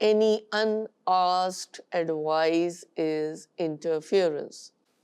Any unasked advice is interference.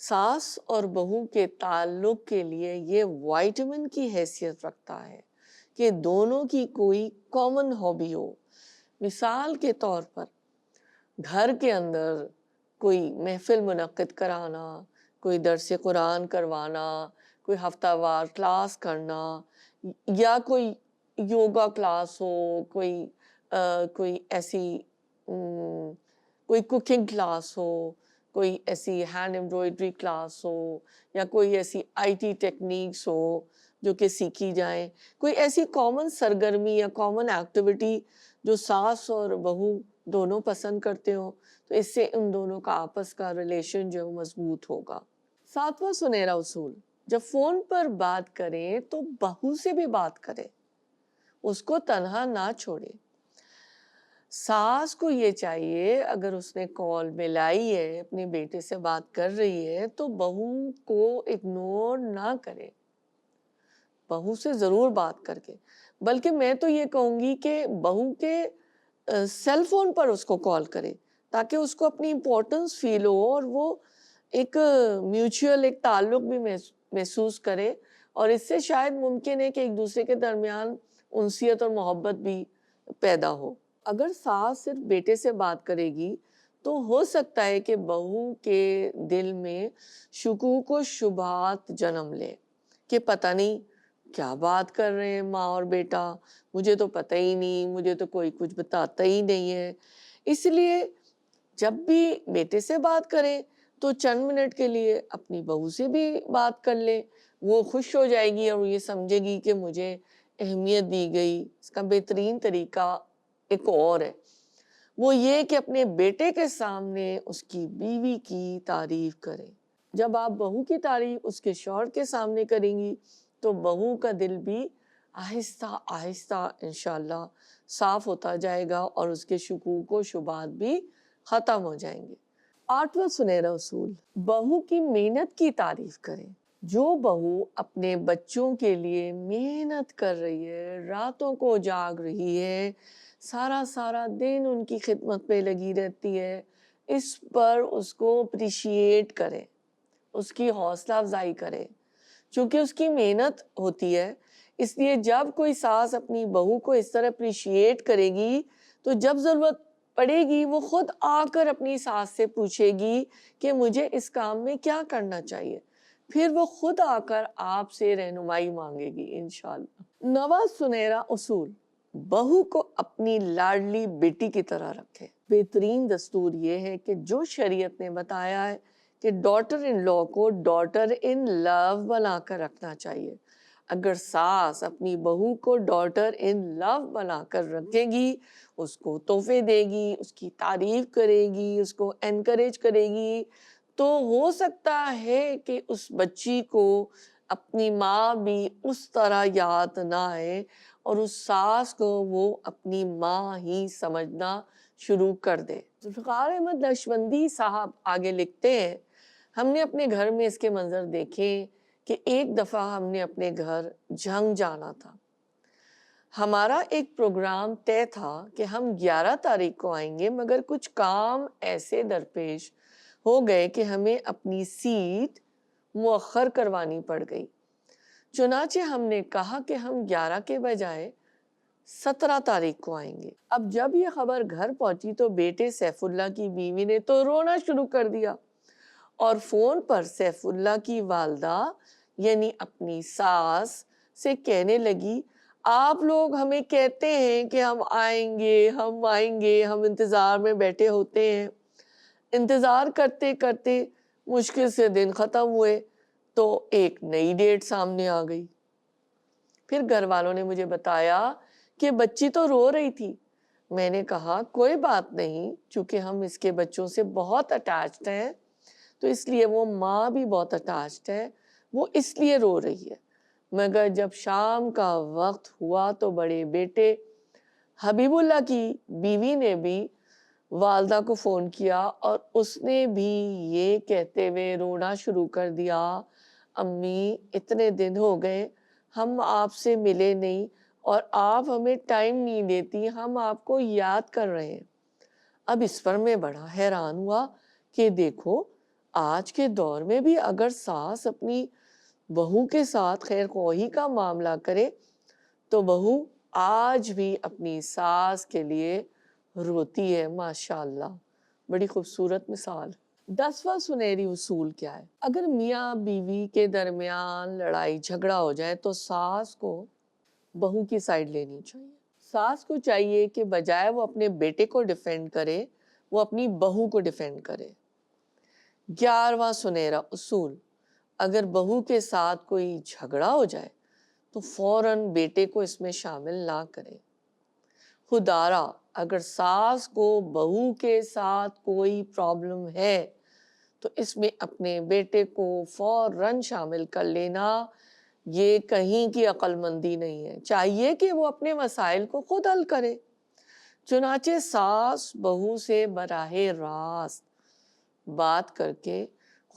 ساس اور بہو کے تعلق کے لیے یہ وائٹامن کی حیثیت رکھتا ہے کہ دونوں کی کوئی کامن ہابی ہو. مثال کے طور پر گھر کے اندر کوئی محفل منعقد کرانا، کوئی درس قرآن کروانا، کوئی ہفتہ وار کلاس کرنا، یا کوئی یوگا کلاس ہو، کوئی ایسی کوئی کوکنگ کلاس ہو، کوئی ایسی ہینڈ ایمبرائڈری کلاس ہو، یا کوئی ایسی آئی ٹی ٹیکنیکس ہو جو کہ سیکھی جائیں، کوئی ایسی کامن سرگرمی یا کامن ایکٹیویٹی جو ساس اور بہو دونوں پسند کرتے ہوں، تو اس سے ان دونوں کا آپس کا ریلیشن جو مضبوط ہوگا. 7واں سنہرا اصول: جب فون پر بات کریں تو بہو سے بھی بات کریں، اس کو تنہا نہ چھوڑے. ساس کو یہ چاہیے اگر اس نے کال ملائی ہے، اپنے بیٹے سے بات کر رہی ہے، تو بہو کو اگنور نہ کرے، بہو سے ضرور بات کر کے، بلکہ میں تو یہ کہوں گی کہ بہو کے سیل فون پر اس کو کال کرے تاکہ اس کو اپنی امپورٹنس فیل ہو اور وہ ایک میوچل ایک تعلق بھی محسوس کرے، اور اس سے شاید ممکن ہے کہ ایک دوسرے کے درمیان انسیت اور محبت بھی پیدا ہو. اگر ساس صرف بیٹے سے بات کرے گی تو ہو سکتا ہے کہ بہو کے دل میں شکوک و شبہات جنم لے کہ پتہ نہیں کیا بات کر رہے ہیں ماں اور بیٹا، مجھے تو پتہ ہی نہیں، مجھے تو کوئی کچھ بتاتا ہی نہیں ہے. اس لیے جب بھی بیٹے سے بات کریں تو چند منٹ کے لیے اپنی بہو سے بھی بات کر لیں، وہ خوش ہو جائے گی اور یہ سمجھے گی کہ مجھے اہمیت دی گئی. اس کا بہترین طریقہ ایک اور ہے، وہ یہ کہ اپنے بیٹے کے سامنے اس کی بیوی کی تعریف کریں. جب آپ بہو کی تعریف اس کے شوہر کے سامنے کریں گی تو بہو کا دل بھی آہستہ آہستہ انشاءاللہ صاف ہوتا جائے گا اور اس کے شکوک و شبہات بھی ختم ہو جائیں گے. 8واں سنہرا اصول: بہو کی محنت کی تعریف کریں. جو بہو اپنے بچوں کے لیے محنت کر رہی ہے، راتوں کو جاگ رہی ہے، سارا دن ان کی خدمت پہ لگی رہتی ہے، اس پر اس کو اپریشیٹ کرے، اس کی حوصلہ افزائی کرے، چونکہ اس کی محنت ہوتی ہے. اس لیے جب کوئی ساس اپنی بہو کو اس طرح اپریشیٹ کرے گی تو جب ضرورت پڑے گی وہ خود آ کر اپنی ساس سے پوچھے گی کہ مجھے اس کام میں کیا کرنا چاہیے، پھر وہ خود آ کر آپ سے رہنمائی مانگے گی انشاءاللہ. 9واں سنہرا اصول: بہو کو اپنی لاڈلی بیٹی کی طرح رکھے. بہترین دستور یہ ہے کہ جو شریعت نے بتایا ہے کہ ڈاٹر ان لا کو ڈاٹر ان لو بنا کر رکھنا چاہیے. اگر ساس اپنی بہو کو ڈاٹر ان لو بنا کر رکھے گی، اس کو تحفے دے گی، اس کی تعریف کرے گی، اس کو انکریج کرے گی، تو ہو سکتا ہے کہ اس بچی کو اپنی ماں بھی اس طرح یاد نہ آئے اور اس ساس کو وہ اپنی ماں ہی سمجھنا شروع کر دے. ذوالفقار احمد نقشبندی صاحب آگے لکھتے ہیں: ہم نے اپنے گھر میں اس کے منظر دیکھے کہ ایک دفعہ ہم نے اپنے گھر جھنگ جانا تھا. ہمارا ایک پروگرام طے تھا کہ ہم 11 تاریخ کو آئیں گے، مگر کچھ کام ایسے درپیش ہو گئے کہ ہمیں اپنی سیٹ مؤخر کروانی پڑ گئی. چنانچہ ہم نے کہا کہ ہم 11 کے بجائے 17 تاریخ کو آئیں گے. اب جب یہ خبر گھر پہنچی تو بیٹے سیف اللہ کی بیوی نے تو رونا شروع کر دیا اور فون پر سیف اللہ کی والدہ یعنی اپنی ساس سے کہنے لگی: آپ لوگ ہمیں کہتے ہیں کہ ہم آئیں گے، ہم انتظار میں بیٹھے ہوتے ہیں. انتظار کرتے کرتے مشکل سے دن ختم ہوئے تو ایک نئی ڈیٹ سامنے آ گئی. پھر گھر والوں نے مجھے بتایا کہ بچی تو رو رہی تھی. میں نے کہا کوئی بات نہیں، چونکہ ہم اس کے بچوں سے بہت اٹیچڈ ہیں تو اس لیے وہ ماں بھی بہت اٹیچڈ ہے، وہ اس لیے رو رہی ہے. مگر جب شام کا وقت ہوا تو بڑے بیٹے حبیب اللہ کی بیوی نے بھی والدہ کو فون کیا اور اس نے بھی یہ کہتے ہوئے رونا شروع کر دیا: امی اتنے دن ہو گئے ہم آپ سے ملے نہیں اور آپ ہمیں ٹائم نہیں دیتی، ہم آپ کو یاد کر رہے ہیں. اب اس پر میں بڑا حیران ہوا کہ دیکھو آج کے دور میں بھی اگر ساس اپنی بہو کے ساتھ خیر خواہی کا معاملہ کرے تو بہو آج بھی اپنی ساس کے لیے روتی ہے. ماشاءاللہ بڑی خوبصورت مثال. 10واں سنہری اصول کیا ہے؟ اگر میاں بیوی کے درمیان لڑائی جھگڑا ہو جائے تو ساس کو بہو کی سائیڈ لینی چاہیے. ساس کو چاہیے کہ بجائے وہ اپنے بیٹے کو ڈیفینڈ کرے وہ اپنی بہو کو ڈیفینڈ کرے. 11واں سنہرا اصول، اگر بہو کے ساتھ کوئی جھگڑا ہو جائے تو فوراً بیٹے کو اس میں شامل نہ کرے. خدارا اگر ساس کو بہو کے ساتھ کوئی پرابلم ہے تو اس میں اپنے بیٹے کو فوراً شامل کر لینا یہ کہیں کی عقل مندی نہیں ہے. چاہیے کہ وہ اپنے مسائل کو خود حل کرے. چنانچہ ساس بہو سے براہ راست بات کر کے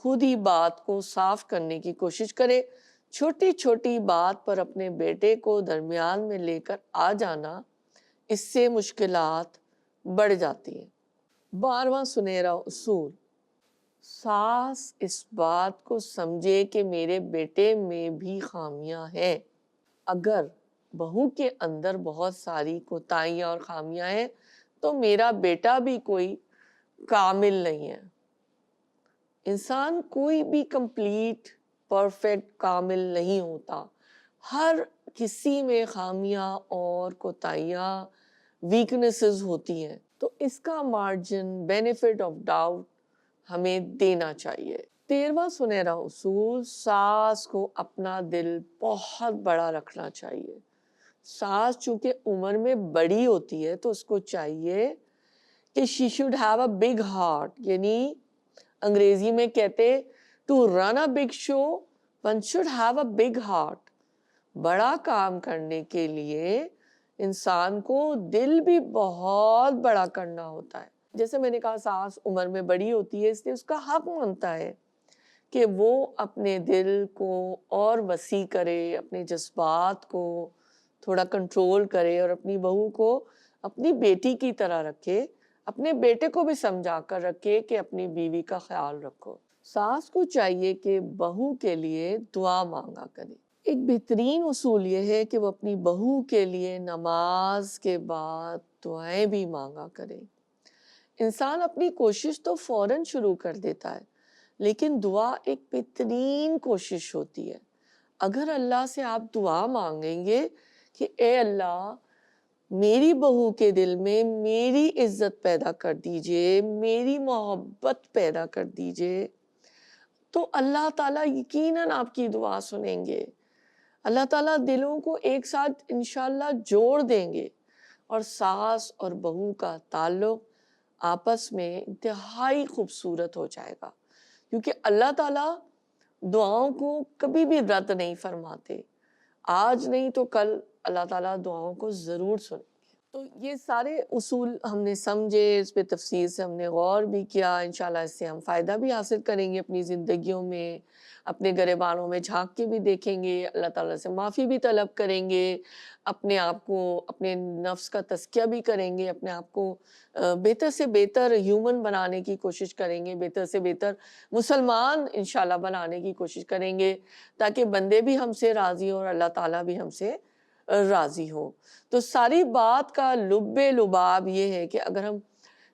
خود ہی بات کو صاف کرنے کی کوشش کرے. چھوٹی چھوٹی بات پر اپنے بیٹے کو درمیان میں لے کر آ جانا، اس سے مشکلات بڑھ جاتی ہیں. 12واں سنہرا اصول، ساس اس بات کو سمجھے کہ میرے بیٹے میں بھی خامیاں ہیں. اگر بہو کے اندر بہت ساری کوتاہیاں اور خامیاں ہیں تو میرا بیٹا بھی کوئی کامل نہیں ہے. انسان کوئی بھی کمپلیٹ پرفیکٹ کامل نہیں ہوتا. ہر کسی میں خامیاں اور کوتاہیاں ویکنیسز ہوتی ہیں، تو اس کا مارجن بینیفٹ آف ڈاؤٹ ہمیں دینا چاہیے. 13واں سنہرا اصول، ساس کو اپنا دل بہت بڑا رکھنا چاہیے. ساس چونکہ عمر میں بڑی ہوتی ہے تو اس کو چاہیے کہ she should have a big heart. یعنی انگریزی میں کہتے to run a big show one should have a big heart. بڑا کام کرنے کے لیے انسان کو دل بھی بہت بڑا کرنا ہوتا ہے. جیسے میں نے کہا ساس عمر میں بڑی ہوتی ہے اس لیے اس کا حق بنتا ہے کہ وہ اپنے دل کو اور وسیع کرے، اپنے جذبات کو تھوڑا کنٹرول کرے اور اپنی بہو کو اپنی بیٹی کی طرح رکھے. اپنے بیٹے کو بھی سمجھا کر رکھے کہ اپنی بیوی کا خیال رکھو. ساس کو چاہیے کہ بہو کے لیے دعا مانگا کرے. ایک بہترین اصول یہ ہے کہ وہ اپنی بہو کے لیے نماز کے بعد دعائیں بھی مانگا کرے. انسان اپنی کوشش تو فوراً شروع کر دیتا ہے لیکن دعا ایک بہترین کوشش ہوتی ہے. اگر اللہ سے آپ دعا مانگیں گے کہ اے اللہ میری بہو کے دل میں میری عزت پیدا کر دیجئے، میری محبت پیدا کر دیجئے، تو اللہ تعالیٰ یقیناً آپ کی دعا سنیں گے. اللہ تعالیٰ دلوں کو ایک ساتھ انشاءاللہ جوڑ دیں گے اور ساس اور بہو کا تعلق آپس میں انتہائی خوبصورت ہو جائے گا، کیونکہ اللہ تعالیٰ دعاؤں کو کبھی بھی رد نہیں فرماتے. آج نہیں تو کل اللہ تعالیٰ دعاؤں کو ضرور سنیں گے. تو یہ سارے اصول ہم نے سمجھے، اس پہ تفصیل سے ہم نے غور بھی کیا. انشاءاللہ اس سے ہم فائدہ بھی حاصل کریں گے اپنی زندگیوں میں، اپنے گریبانوں میں جھانک کے بھی دیکھیں گے، اللہ تعالیٰ سے معافی بھی طلب کریں گے، اپنے آپ کو اپنے نفس کا تزکیہ بھی کریں گے، اپنے آپ کو بہتر سے بہتر ہیومن بنانے کی کوشش کریں گے، بہتر سے بہتر مسلمان انشاءاللہ بنانے کی کوشش کریں گے تاکہ بندے بھی ہم سے راضی ہوں اور اللہ تعالیٰ بھی ہم سے راضی ہو. تو ساری بات کا لب لباب یہ ہے کہ اگر ہم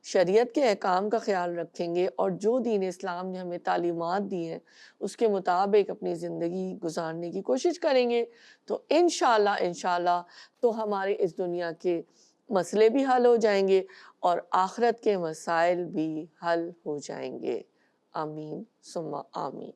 شریعت کے احکام کا خیال رکھیں گے اور جو دین اسلام نے ہمیں تعلیمات دی ہیں اس کے مطابق اپنی زندگی گزارنے کی کوشش کریں گے تو انشاءاللہ تو ہمارے اس دنیا کے مسئلے بھی حل ہو جائیں گے اور آخرت کے مسائل بھی حل ہو جائیں گے. آمین ثم آمین.